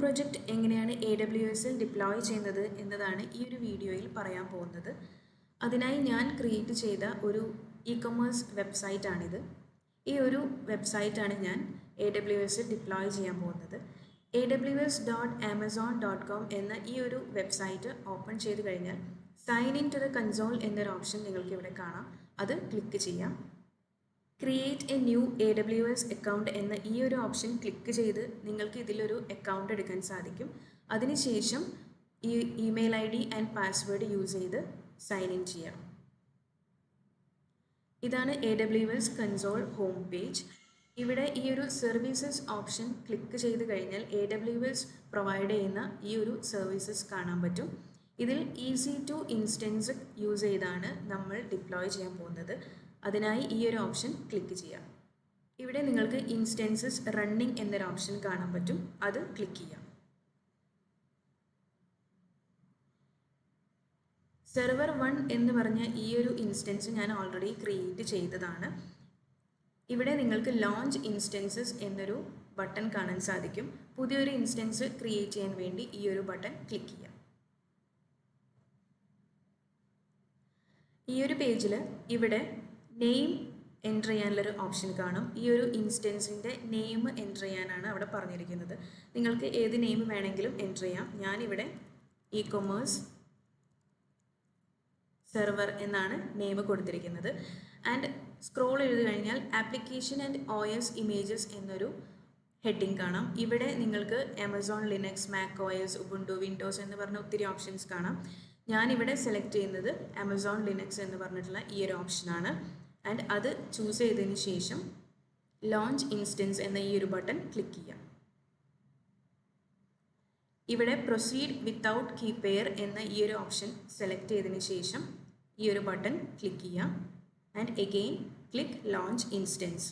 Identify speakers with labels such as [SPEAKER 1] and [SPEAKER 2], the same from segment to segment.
[SPEAKER 1] Project എങ്ങനെയാണ് AWSൽ deploy ചെയ്യുന്നത് എന്നതാണ് ഈ ഒരു വീഡിയോയിൽ പറയാൻ പോകുന്നത്. അതിനായി ഞാൻ ക്രിയേറ്റ് ചെയ്ത ഒരു ഇ-കൊമേഴ്സ് വെബ്സൈറ്റാണിത്. ഈ ഒരു വെബ്സൈറ്റാണ് ഞാൻ AWSൽ ഡിപ്ലോയ് ചെയ്യാൻ പോകുന്നത്. aws.amazon.com എന്ന ഈ ഒരു വെബ്സൈറ്റ് ഓപ്പൺ ചെയ്ത് കഴിഞ്ഞാൽ sign in to the console എന്നൊരു ഓപ്ഷൻ നിങ്ങൾക്ക് ഇവിടെ കാണാം. അത് ക്ലിക്ക് ചെയ്യാം. Create a new AWS account എന്ന ഈ ഒരു ഓപ്ഷൻ ക്ലിക്ക് ചെയ്ത് നിങ്ങൾക്ക് ഇതിലൊരു അക്കൗണ്ട് എടുക്കാൻ സാധിക്കും. അതിനുശേഷം ഈ email ID and password use ചെയ്ത് സൈൻ ഇൻ ചെയ്യാം. ഇതാണ് AWS കൺസോൾ ഹോം പേജ്. ഇവിടെ ഈ ഒരു സർവീസസ് ഓപ്ഷൻ ക്ലിക്ക് ചെയ്ത് കഴിഞ്ഞാൽ AWS പ്രൊവൈഡ് ചെയ്യുന്ന ഈ ഒരു സർവീസസ് കാണാൻ പറ്റും. ഇതിൽ ഈസി ടു ഇൻസ്റ്റൻസ് യൂസ് ചെയ്താണ് നമ്മൾ ഡിപ്ലോയ് ചെയ്യാൻ പോകുന്നത്. അതിനായി ഈ ഒരു ഓപ്ഷൻ ക്ലിക്ക് ചെയ്യാം. ഇവിടെ നിങ്ങൾക്ക് ഇൻസ്റ്റൻസസ് റണ്ണിംഗ് എന്നൊരു ഓപ്ഷൻ കാണാൻ പറ്റും. അത് ക്ലിക്ക് ചെയ്യാം. സെർവർ 1 എന്ന് പറഞ്ഞ ഈ ഒരു ഇൻസ്റ്റൻസ് ഞാൻ ഓൾറെഡി ക്രിയേറ്റ് ചെയ്തതാണ്. ഇവിടെ നിങ്ങൾക്ക് ലോഞ്ച് ഇൻസ്റ്റൻസസ് എന്നൊരു ബട്ടൺ കാണാൻ സാധിക്കും. പുതിയൊരു ഇൻസ്റ്റൻസ് ക്രിയേറ്റ് ചെയ്യാൻ വേണ്ടി ഈ ഒരു ബട്ടൺ ക്ലിക്ക് ചെയ്യാം. ഈ ഒരു പേജിൽ ഇവിടെ നെയിം എൻ്റർ ചെയ്യാനുള്ളൊരു ഓപ്ഷൻ കാണും. ഈ ഒരു ഇൻസ്റ്റൻസിൻ്റെ നെയിം എൻ്റർ ചെയ്യാനാണ് അവിടെ പറഞ്ഞിരിക്കുന്നത്. നിങ്ങൾക്ക് ഏത് നെയിം വേണമെങ്കിലും എൻ്റർ ചെയ്യാം. ഞാനിവിടെ ഇ-കൊമേഴ്സ് സെർവർ എന്നാണ് നെയിം കൊടുത്തിരിക്കുന്നത്. ആൻഡ് സ്ക്രോൾ ചെയ്ത് കഴിഞ്ഞാൽ ആപ്ലിക്കേഷൻ ആൻഡ് OS ഇമേജസ് എന്നൊരു ഹെഡിങ് കാണാം. ഇവിടെ നിങ്ങൾക്ക് Amazon Linux, Mac OS, Ubuntu, Windows എന്ന് പറഞ്ഞ ഒത്തിരി ഓപ്ഷൻസ് കാണാം. ഞാനിവിടെ സെലക്ട് ചെയ്യുന്നത് ആമസോൺ ലിനക്സ് എന്ന് പറഞ്ഞിട്ടുള്ള ഈ ഒരു ഓപ്ഷനാണ്. ആൻഡ് അത് ചൂസ് ചെയ്തതിന് ശേഷം ലോഞ്ച് ഇൻസ്റ്റൻസ് എന്ന ഈ ഒരു ബട്ടൺ ക്ലിക്ക് ചെയ്യാം. ഇവിടെ പ്രൊസീഡ് വിത്തൗട്ട് കീ പെയർ എന്ന ഈ ഒരു ഓപ്ഷൻ സെലക്ട് ചെയ്തതിന് ശേഷം ഈ ഒരു ബട്ടൺ ക്ലിക്ക് ചെയ്യാം. And again click launch instance.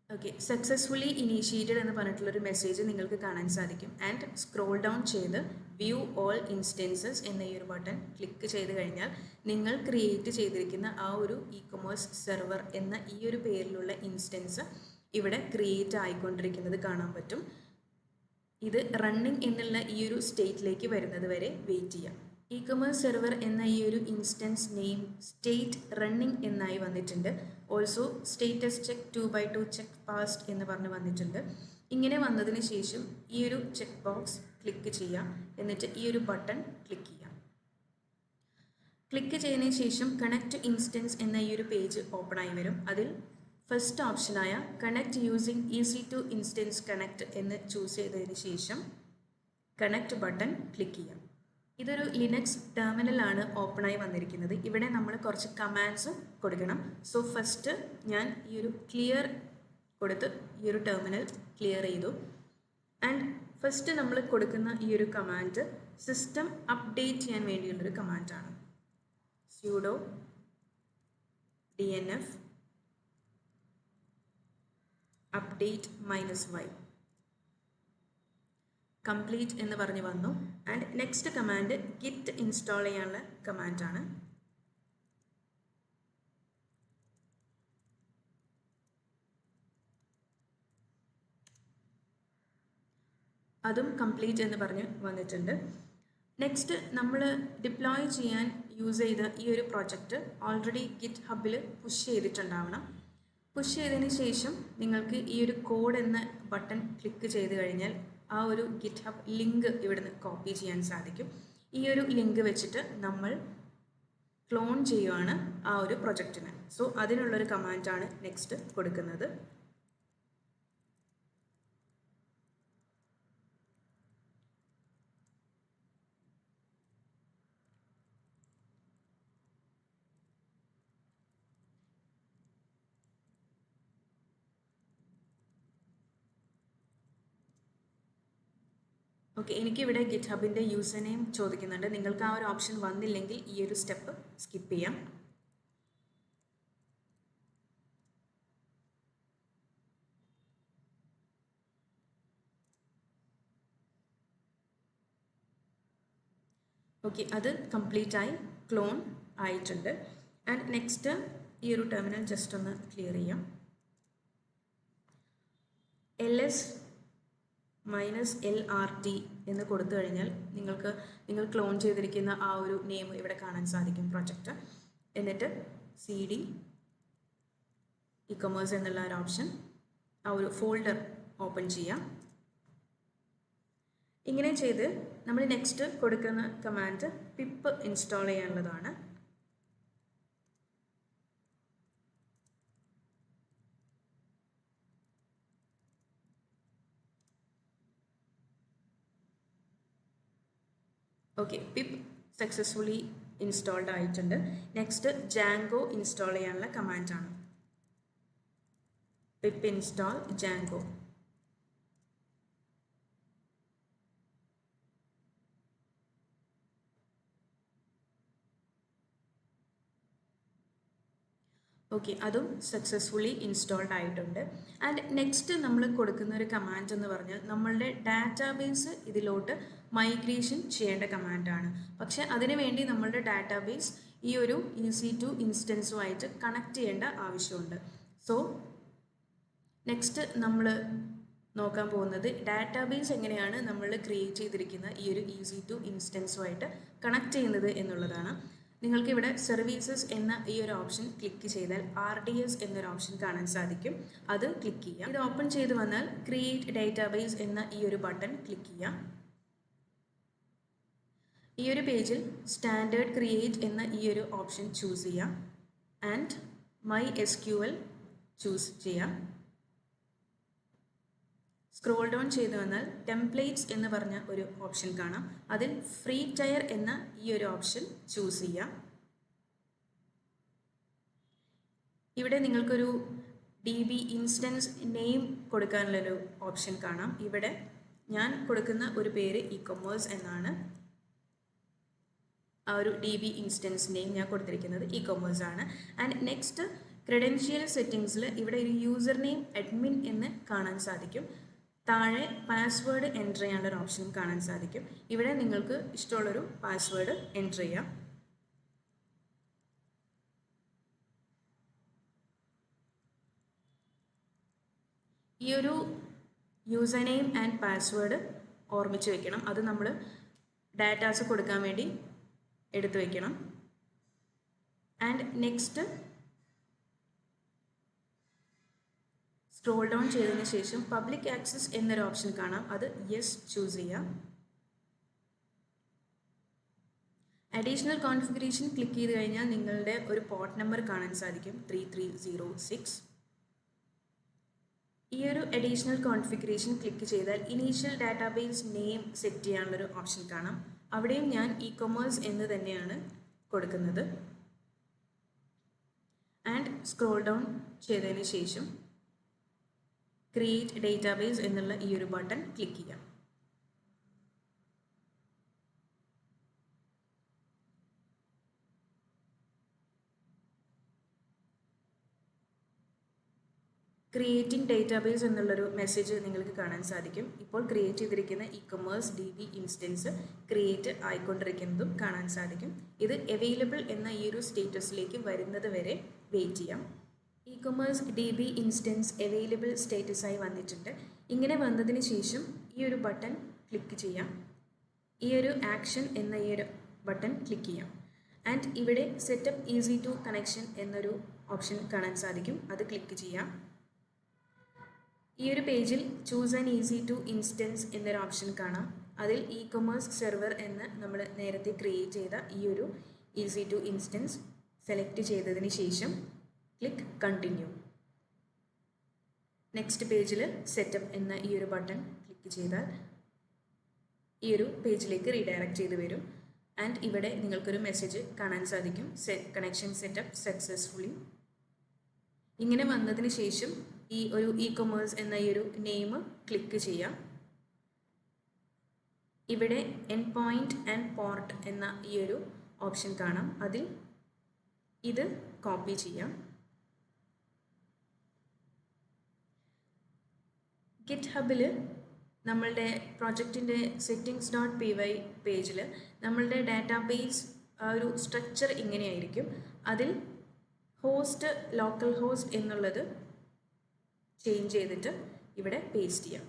[SPEAKER 1] Okay, successfully initiated എന്ന് പറഞ്ഞിട്ടുള്ളൊരു മെസ്സേജ് നിങ്ങൾക്ക് കാണാൻ സാധിക്കും. ആൻഡ് സ്ക്രോൾ ഡൗൺ ചെയ്ത് വ്യൂ ഓൾ ഇൻസ്റ്റൻസസ് എന്ന ഈ ഒരു ബട്ടൺ ക്ലിക്ക് ചെയ്ത് കഴിഞ്ഞാൽ നിങ്ങൾ ക്രിയേറ്റ് ചെയ്തിരിക്കുന്ന ആ ഒരു ഇ-കൊമേഴ്സ് സെർവർ എന്ന ഈ ഒരു പേരിലുള്ള ഇൻസ്റ്റൻസ് ഇവിടെ ക്രിയേറ്റ് ആയിക്കൊണ്ടിരിക്കുന്നത് കാണാൻ പറ്റും. ഇത് റണ്ണിംഗ് എന്നുള്ള ഈ ഒരു സ്റ്റേറ്റിലേക്ക് വരുന്നത് വരെ വെയിറ്റ് ചെയ്യാം. ഇ-കൊമേഴ്സ് സെർവർ എന്ന ഈ ഒരു ഇൻസ്റ്റൻസ് നെയിം സ്റ്റേറ്റ് റണ്ണിംഗ് എന്നായി വന്നിട്ടുണ്ട്. Also status check 2x2 check past എന്ന് പറഞ്ഞ് വന്നിട്ടുണ്ട്. ഇങ്ങനെ വന്നതിന് ശേഷം ഈ ഒരു ചെക്ക് ബോക്സ് ക്ലിക്ക് ചെയ്യാം. എന്നിട്ട് ഈ ഒരു ബട്ടൺ ക്ലിക്ക് ചെയ്യാം. ക്ലിക്ക് ചെയ്തതിന് ശേഷം കണക്ട് ഇൻസ്റ്റൻസ് എന്ന ഈ ഒരു പേജ് ഓപ്പൺ ആയി വരും. അതിൽ ഫസ്റ്റ് ഓപ്ഷനായ connect using EC two instance connect എന്ന് ചൂസ് ചെയ്തതിന് ശേഷം കണക്ട് ബട്ടൺ ക്ലിക്ക് ചെയ്യാം. ഇതൊരു ലിനക്സ് ടെർമിനലാണ് ഓപ്പണായി വന്നിരിക്കുന്നത്. ഇവിടെ നമ്മൾ കുറച്ച് കമാൻഡ്സ് കൊടുക്കണം. സോ ഫസ്റ്റ് ഞാൻ ഈ ഒരു ക്ലിയർ കൊടുത്ത് ഈ ഒരു ടെർമിനൽ ക്ലിയർ ചെയ്തു. ആൻഡ് ഫസ്റ്റ് നമ്മൾ കൊടുക്കുന്ന ഈ ഒരു കമാൻഡ് സിസ്റ്റം അപ്ഡേറ്റ് ചെയ്യാൻ വേണ്ടിയുള്ളൊരു കമാൻഡാണ്. sudo dnf update -y complete എന്ന് പറഞ്ഞ് വന്നു. And next command git install ചെയ്യാനുള്ള കമാൻഡാണ്. അതും കംപ്ലീറ്റ് എന്ന് പറഞ്ഞ് വന്നിട്ടുണ്ട്. നെക്സ്റ്റ് നമ്മൾ ഡിപ്ലോയ് ചെയ്യാൻ യൂസ് ചെയ്ത ഈ ഒരു പ്രൊജക്റ്റ് ഓൾറെഡി ഗിറ്റ് ഹബിൽ പുഷ് ചെയ്തിട്ടുണ്ടാവണം. പുഷ് ചെയ്തതിന് ശേഷം നിങ്ങൾക്ക് ഈ ഒരു കോഡ് എന്ന ബട്ടൺ ക്ലിക്ക് ചെയ്ത് കഴിഞ്ഞാൽ ആ ഒരു ഗിറ്റ് ഹബ് ലിങ്ക് ഇവിടുന്ന് കോപ്പി ചെയ്യാൻ സാധിക്കും. ഈ ഒരു ലിങ്ക് വെച്ചിട്ട് നമ്മൾ ക്ലോൺ ചെയ്യുവാണ് ആ ഒരു പ്രൊജക്റ്റിന്. സോ അതിനുള്ളൊരു കമാൻഡാണ് നെക്സ്റ്റ് കൊടുക്കുന്നത്. ഓക്കെ, എനിക്കിവിടെ ഗിറ്റ് ഹബിൻ്റെ യൂസർ നെയിം ചോദിക്കുന്നുണ്ട്. നിങ്ങൾക്ക് ആ ഒരു ഓപ്ഷൻ വന്നില്ലെങ്കിൽ ഈ ഒരു സ്റ്റെപ്പ് സ്കിപ്പ് ചെയ്യാം. ഓക്കെ, അത് കംപ്ലീറ്റ് ആയി ക്ലോൺ ആയിട്ടുണ്ട്. ആൻഡ് നെക്സ്റ്റ് ഈ ഒരു ടെർമിനൽ ജസ്റ്റ് ഒന്ന് ക്ലിയർ ചെയ്യാം. ls -lrt എന്ന് കൊടുത്തു കഴിഞ്ഞാൽ നിങ്ങൾ ക്ലോൺ ചെയ്തിരിക്കുന്ന ആ ഒരു നെയിം ഇവിടെ കാണാൻ സാധിക്കും പ്രൊജക്റ്റ്. എന്നിട്ട് cd e-commerce എന്നുള്ള ഒരു ഓപ്ഷൻ ആ ഒരു ഫോൾഡർ ഓപ്പൺ ചെയ്യാം. ഇങ്ങനെ ചെയ്ത് നമ്മൾ നെക്സ്റ്റ് കൊടുക്കുന്ന കമാൻഡ് പിപ്പ് ഇൻസ്റ്റാൾ ചെയ്യാനുള്ളതാണ്. ഓക്കെ, പിപ്പ് സക്സസ്ഫുള്ളി ഇൻസ്റ്റാൾഡ് ആയിട്ടുണ്ട്. നെക്സ്റ്റ് ജാങ്കോ ഇൻസ്റ്റാൾ ചെയ്യാനുള്ള കമാൻഡാണ് പിപ്പ് ഇൻസ്റ്റാൾ ജാങ്കോ. ഓക്കെ, അതും സക്സസ്ഫുള്ളി ഇൻസ്റ്റാൾഡ് ആയിട്ടുണ്ട്. ആൻഡ് നെക്സ്റ്റ് നമ്മൾ കൊടുക്കുന്ന ഒരു കമാൻഡ് എന്ന് പറഞ്ഞാൽ നമ്മളുടെ ഡാറ്റാബേസ് ഇതിലോട്ട് മൈഗ്രേഷൻ ചെയ്യേണ്ട കമാൻഡാണ്. പക്ഷേ അതിനുവേണ്ടി നമ്മളുടെ ഡാറ്റാബേസ് ഈ ഒരു EC2 ഇൻസ്റ്റൻസുമായിട്ട് കണക്ട് ചെയ്യേണ്ട ആവശ്യമുണ്ട്. സോ നെക്സ്റ്റ് നമ്മൾ നോക്കാൻ പോകുന്നത് ഡാറ്റാബേസ് എങ്ങനെയാണ് നമ്മൾ ക്രിയേറ്റ് ചെയ്തിരിക്കുന്ന ഈ ഒരു EC2 ഇൻസ്റ്റൻസുമായിട്ട് കണക്ട് ചെയ്യുന്നത് എന്നുള്ളതാണ്. നിങ്ങൾക്ക് ഇവിടെ സർവീസസ് എന്ന ഈ ഒരു ഓപ്ഷൻ ക്ലിക്ക് ചെയ്താൽ RDS എന്നൊരു ഓപ്ഷൻ കാണാൻ സാധിക്കും. അത് ക്ലിക്ക് ചെയ്യാം. ഇത് ഓപ്പൺ ചെയ്ത് വന്നാൽ ക്രിയേറ്റ് ഡാറ്റാബേസ് എന്ന ഈ ഒരു ബട്ടൺ ക്ലിക്ക് ചെയ്യാം. ഈ ഒരു പേജിൽ സ്റ്റാൻഡേർഡ് ക്രിയേറ്റ് എന്ന ഈ ഒരു ഓപ്ഷൻ ചൂസ് ചെയ്യാം. ആൻഡ് MySQL ചൂസ് ചെയ്യാം. സ്ക്രോൾ ഡൗൺ ചെയ്ത് വന്നാൽ ടെംപ്ലേറ്റ്സ് എന്ന് പറഞ്ഞ ഒരു ഓപ്ഷൻ കാണാം. അതിൽ ഫ്രീ ടയർ എന്ന ഈ ഒരു ഓപ്ഷൻ ചൂസ് ചെയ്യാം. ഇവിടെ നിങ്ങൾക്കൊരു DB ഇൻസ്റ്റൻസ് നെയിം കൊടുക്കാനുള്ളൊരു ഓപ്ഷൻ കാണാം. ഇവിടെ ഞാൻ കൊടുക്കുന്ന ഒരു പേര് e-commerce എന്നാണ്. ആ ഒരു DB ഇൻസ്റ്റൻസ് നെയിം ഞാൻ കൊടുത്തിരിക്കുന്നത് e-commerce ആണ്. ആൻഡ് നെക്സ്റ്റ് ക്രെഡൻഷ്യൽ സെറ്റിംഗ്സിൽ ഇവിടെ ഒരു യൂസർ നെയിം അഡ്മിൻ എന്ന് കാണാൻ സാധിക്കും. താഴെ പാസ്വേഡ് എൻ്റർ ചെയ്യാനുള്ളൊരു ഓപ്ഷനും കാണാൻ സാധിക്കും. ഇവിടെ നിങ്ങൾക്ക് ഇഷ്ടമുള്ളൊരു പാസ്വേഡ് എൻ്റർ ചെയ്യാം. ഈ ഒരു യൂസർ നെയിം ആൻഡ് പാസ്വേഡ് ഓർമ്മിച്ച് വെക്കണം. അത് നമ്മൾ ഡാറ്റാസ് കൊടുക്കാൻ വേണ്ടി എടുത്തു വെക്കണം. ആൻഡ് നെക്സ്റ്റ് സ്ക്രോൾ ഡൗൺ ചെയ്തതിന് ശേഷം പബ്ലിക് ആക്സസ് എന്നൊരു ഓപ്ഷൻ കാണാം. അത് യെസ് ചൂസ് ചെയ്യാം. അഡീഷണൽ കോൺഫിഗറേഷൻ ക്ലിക്ക് ചെയ്ത് കഴിഞ്ഞാൽ നിങ്ങളുടെ ഒരു പോർട്ട് നമ്പർ കാണാൻ സാധിക്കും 3306. ഈ ഒരു അഡീഷണൽ കോൺഫിഗറേഷൻ ക്ലിക്ക് ചെയ്താൽ ഇനീഷ്യൽ ഡാറ്റാബേസ് നെയിം സെറ്റ് ചെയ്യാനുള്ളൊരു ഓപ്ഷൻ കാണാം. അവിടെയും ഞാൻ e-commerce എന്ന് തന്നെയാണ് കൊടുക്കുന്നത്. ആൻഡ് സ്ക്രോൾ ഡൗൺ ചെയ്തതിന് ശേഷം ക്രിയേറ്റ് ഡേറ്റാബേസ് എന്നുള്ള ഈ ഒരു ബട്ടൺ ക്ലിക്ക് ചെയ്യാം. ക്രിയേറ്റിംഗ് ഡേറ്റാബേസ് എന്നുള്ളൊരു മെസ്സേജ് നിങ്ങൾക്ക് കാണാൻ സാധിക്കും. ഇപ്പോൾ ക്രിയേറ്റ് ചെയ്തിരിക്കുന്ന e-commerce DB ഇൻസ്റ്റൻസ് ക്രിയേറ്റ് ആയിക്കൊണ്ടിരിക്കുന്നതും കാണാൻ സാധിക്കും. ഇത് അവൈലബിൾ എന്ന ഈ ഒരു സ്റ്റേറ്റസിലേക്ക് വരുന്നത് വരെ വെയിറ്റ് ചെയ്യാം. e-commerce DB ഇൻസ്റ്റൻസ് അവൈലബിൾ സ്റ്റേറ്റസായി വന്നിട്ടുണ്ട്. ഇങ്ങനെ വന്നതിന് ശേഷം ഈ ഒരു ബട്ടൺ ക്ലിക്ക് ചെയ്യാം. ഈ ഒരു ആക്ഷൻ എന്ന ഈ ഒരു ബട്ടൺ ക്ലിക്ക് ചെയ്യാം. ആൻഡ് ഇവിടെ സെറ്റപ്പ് EC2 കണക്ഷൻ എന്നൊരു ഓപ്ഷൻ കാണാൻ സാധിക്കും. അത് ക്ലിക്ക് ചെയ്യാം. ഈ ഒരു പേജിൽ ചൂസ് ആൻ EC2 ഇൻസ്റ്റൻസ് എന്നൊരു ഓപ്ഷൻ കാണാം. അതിൽ e-commerce സെർവർ എന്ന് നമ്മൾ നേരത്തെ ക്രിയേറ്റ് ചെയ്ത ഈ ഒരു EC2 ഇൻസ്റ്റൻസ് സെലക്ട് ചെയ്തതിന് ശേഷം ക്ലിക്ക് കണ്ടിന്യൂ. നെക്സ്റ്റ് പേജിൽ സെറ്റപ്പ് എന്ന ഈ ഒരു ബട്ടൺ ക്ലിക്ക് ചെയ്താൽ ഈ ഒരു പേജിലേക്ക് റീഡയറക്റ്റ് ചെയ്ത് വരും. ആൻഡ് ഇവിടെ നിങ്ങൾക്കൊരു മെസ്സേജ് കാണാൻ സാധിക്കും, കണക്ഷൻ സെറ്റപ്പ് സക്സസ്ഫുള്ളി. ഇങ്ങനെ വന്നതിന് ശേഷം ഈ ഒരു e-commerce എന്ന ഈ ഒരു നെയിം ക്ലിക്ക് ചെയ്യാം. ഇവിടെ എൻഡ് പോയിന്റ് ആൻഡ് പോർട്ട് എന്ന ഈ ഒരു ഓപ്ഷൻ കാണാം. അതിൽ ഇത് കോപ്പി ചെയ്യാം. GitHubൽ നമ്മളുടെ പ്രോജക്റ്റിൻ്റെ settings.py പേജിൽ നമ്മളുടെ ഡാറ്റാബേസ് ആ ഒരു സ്ട്രക്ചർ ഇങ്ങനെയായിരിക്കും. അതിൽ ഹോസ്റ്റ് ലോക്കൽ ഹോസ്റ്റ് എന്നുള്ളത് ചേഞ്ച് ചെയ്തിട്ട് ഇവിടെ പേസ്റ്റ് ചെയ്യാം.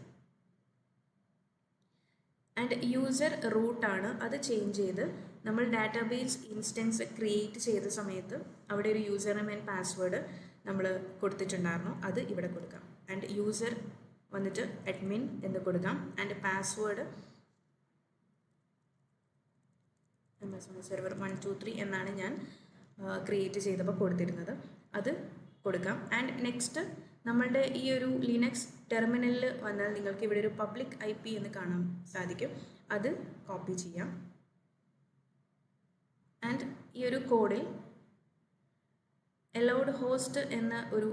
[SPEAKER 1] ആൻഡ് യൂസർ റൂട്ടാണ് അത് ചേഞ്ച് ചെയ്ത് നമ്മൾ ഡാറ്റാബേസ് ഇൻസ്റ്റൻസ് ക്രിയേറ്റ് ചെയ്ത സമയത്ത് അവിടെ ഒരു യൂസർ നെയിം ആൻഡ് പാസ്വേഡ് നമ്മൾ കൊടുത്തിട്ടുണ്ടായിരുന്നു, അത് ഇവിടെ കൊടുക്കാം. ആൻഡ് യൂസർ വന്നിട്ട് അഡ്മിൻ എന്ന് കൊടുക്കാം. ആൻഡ് പാസ്വേഡ് സെർവർ 123 എന്നാണ് ഞാൻ ക്രിയേറ്റ് ചെയ്തപ്പോൾ കൊടുത്തിരുന്നത്, അത് കൊടുക്കാം. ആൻഡ് നെക്സ്റ്റ് നമ്മളുടെ ഈ ഒരു ലിനക്സ് ടെർമിനലിൽ വന്നാൽ നിങ്ങൾക്ക് ഇവിടെ ഒരു പബ്ലിക് IP എന്ന് കാണാൻ സാധിക്കും, അത് കോപ്പി ചെയ്യാം. ആൻഡ് ഈ ഒരു കോഡിൽ allowed host എന്ന ഒരു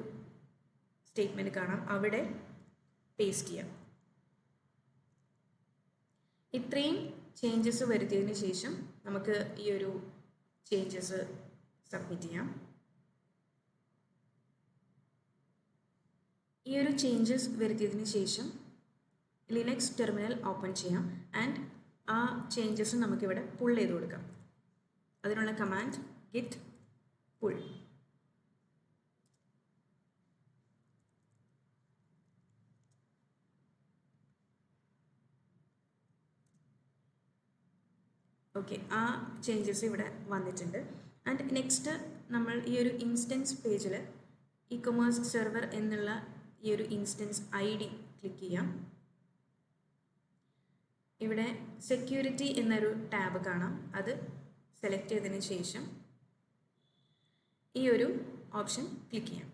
[SPEAKER 1] സ്റ്റേറ്റ്മെൻറ്റ് കാണാം, അവിടെ പേസ്റ്റ് ചെയ്യാം. ഇത്രയും ചേഞ്ചസ് വരുത്തിയതിന് ശേഷം നമുക്ക് ഈ ഒരു ചേഞ്ചസ് സബ്മിറ്റ് ചെയ്യാം. ഈ ഒരു ചേഞ്ചസ് വരുത്തിയതിന് ശേഷം ലിനക്സ് ടെർമിനൽ ഓപ്പൺ ചെയ്യാം. ആൻഡ് ആ ചേഞ്ചസ് നമുക്കിവിടെ പുൾ ചെയ്ത് കൊടുക്കാം. അതിനുള്ള കമാൻഡ് git pull. ഓക്കെ, ആ ചേഞ്ചസ് ഇവിടെ വന്നിട്ടുണ്ട്. ആൻഡ് നെക്സ്റ്റ് നമ്മൾ ഈ ഒരു ഇൻസ്റ്റൻസ് പേജിൽ ഇ-കൊമേഴ്സ് സെർവർ എന്നുള്ള ഈ ഒരു ഇൻസ്റ്റൻസ് ID ക്ലിക്ക് ചെയ്യാം. ഇവിടെ സെക്യൂരിറ്റി എന്നൊരു ടാബ് കാണാം, അത് സെലക്ട് ചെയ്തതിന് ശേഷം ഈ ഒരു ഓപ്ഷൻ ക്ലിക്ക് ചെയ്യാം.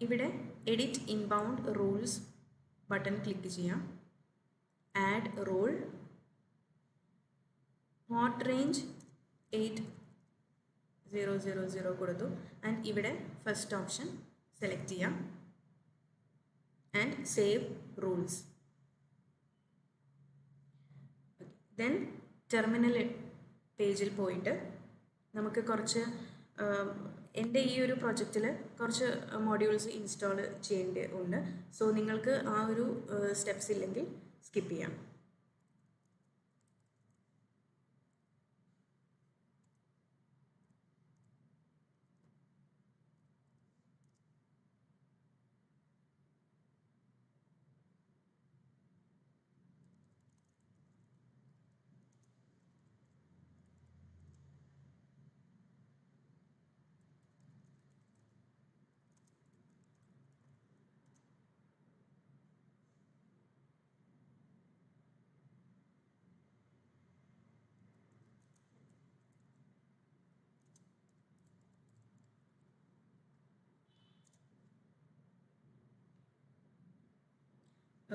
[SPEAKER 1] ഇവിടെ edit inbound rules button click ചെയ്യാം. ആഡ് റൂൾ പോർട്ട് റേഞ്ച് 8000 കൊടുത്തു. ആൻഡ് ഇവിടെ ഫസ്റ്റ് ഓപ്ഷൻ സെലക്ട് ചെയ്യാം. And save rules. Then terminal പേജിൽ പോയിട്ട് നമുക്ക് കുറച്ച് എൻ്റെ ഈ ഒരു പ്രൊജക്റ്റിൽ കുറച്ച് മോഡ്യൂൾസ് ഇൻസ്റ്റാൾ ചെയ്യേണ്ടതുണ്ട്. സോ നിങ്ങൾക്ക് ആ ഒരു സ്റ്റെപ്സ് ഇല്ലെങ്കിൽ സ്കിപ്പ് ചെയ്യാം.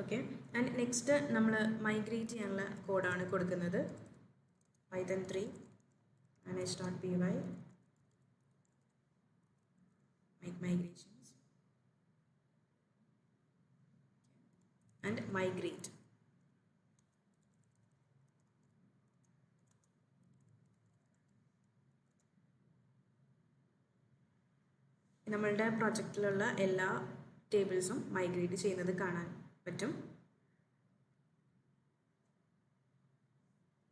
[SPEAKER 1] ഓക്കെ, ആൻഡ് നെക്സ്റ്റ് നമ്മൾ മൈഗ്രേറ്റ് ചെയ്യാനുള്ള കോഡാണ് കൊടുക്കുന്നത്. Python 3 manage.py make migrations and migrate. നമ്മളുടെ പ്രൊജക്റ്റിലുള്ള എല്ലാ ടേബിൾസും മൈഗ്രേറ്റ് ചെയ്യുന്നത് കാണാൻ പറ്റും.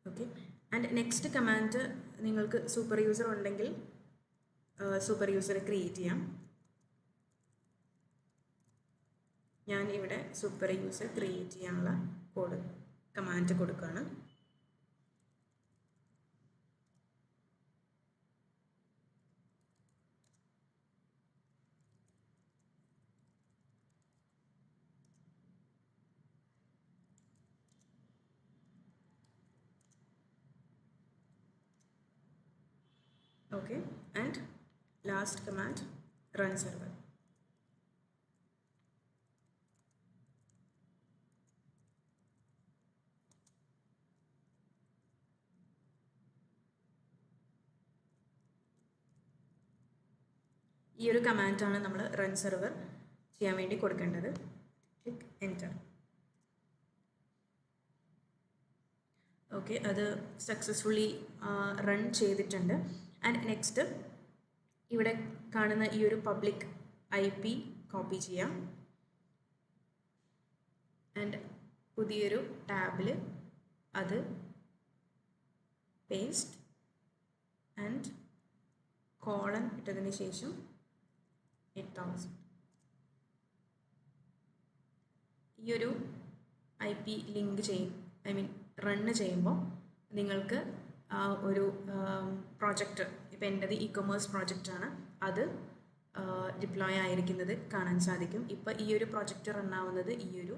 [SPEAKER 1] ഓക്കെ, ആൻഡ് നെക്സ്റ്റ് കമാൻഡ് നിങ്ങൾക്ക് സൂപ്പർ യൂസർ ഉണ്ടെങ്കിൽ സൂപ്പർ യൂസറെ ക്രിയേറ്റ് ചെയ്യാം. ഞാൻ ഇവിടെ സൂപ്പർ യൂസർ ക്രിയേറ്റ് ചെയ്യാനുള്ള കോഡ് കമാൻഡ് കൊടുക്കുകയാണ്. Okay, and last command run server. ഈ ഒരു കമാൻഡാണ് നമ്മൾ റൺ സെർവർ ചെയ്യാൻ വേണ്ടി കൊടുക്കേണ്ടത്. Click enter. ഓക്കെ, അത് സക്സസ്ഫുള്ളി റൺ ചെയ്തിട്ടുണ്ട്. ആൻഡ് നെക്സ്റ്റ് ഇവിടെ കാണുന്ന ഈ ഒരു പബ്ലിക് IP കോപ്പി ചെയ്യാം. ആൻഡ് പുതിയൊരു ടാബിൽ അത് പേസ്റ്റ് ആൻഡ് കോളൻ ഇട്ടതിന് ശേഷം 8000. ഈ ഒരു IP ലിങ്ക് റണ്ണ് ചെയ്യുമ്പോൾ നിങ്ങൾക്ക് ഒരു പ്രോജക്റ്റ്, ഇപ്പോൾ എൻ്റെത് ഇ-കൊമേഴ്സ് പ്രോജക്റ്റാണ്, അത് ഡിപ്ലോയ് ആയിരിക്കുന്നത് കാണാൻ സാധിക്കും. ഇപ്പോൾ ഈ ഒരു പ്രോജക്റ്റ് റണ്ണാവുന്നത് ഈ ഒരു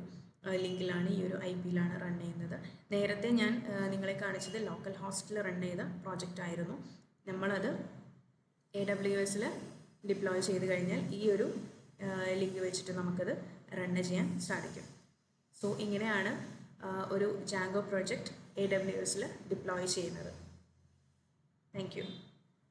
[SPEAKER 1] ലിങ്കിലാണ്, ഈ ഒരു IP-യിലാണ് റൺ ചെയ്യുന്നത്. നേരത്തെ ഞാൻ നിങ്ങളെ കാണിച്ചത് ലോക്കൽ ഹോസ്റ്റിൽ റൺ ചെയ്ത പ്രോജക്റ്റ് ആയിരുന്നു. നമ്മളത് AWS-ൽ ഡിപ്ലോയ് ചെയ്ത് കഴിഞ്ഞാൽ ഈ ഒരു ലിങ്ക് വെച്ചിട്ട് നമുക്കത് റണ്ണ് ചെയ്യാൻ സാധിക്കും. സോ ഇങ്ങനെയാണ് ഒരു Django പ്രോജക്റ്റ് AWS-ൽ ഡിപ്ലോയ് ചെയ്യുന്നത്. Thank you.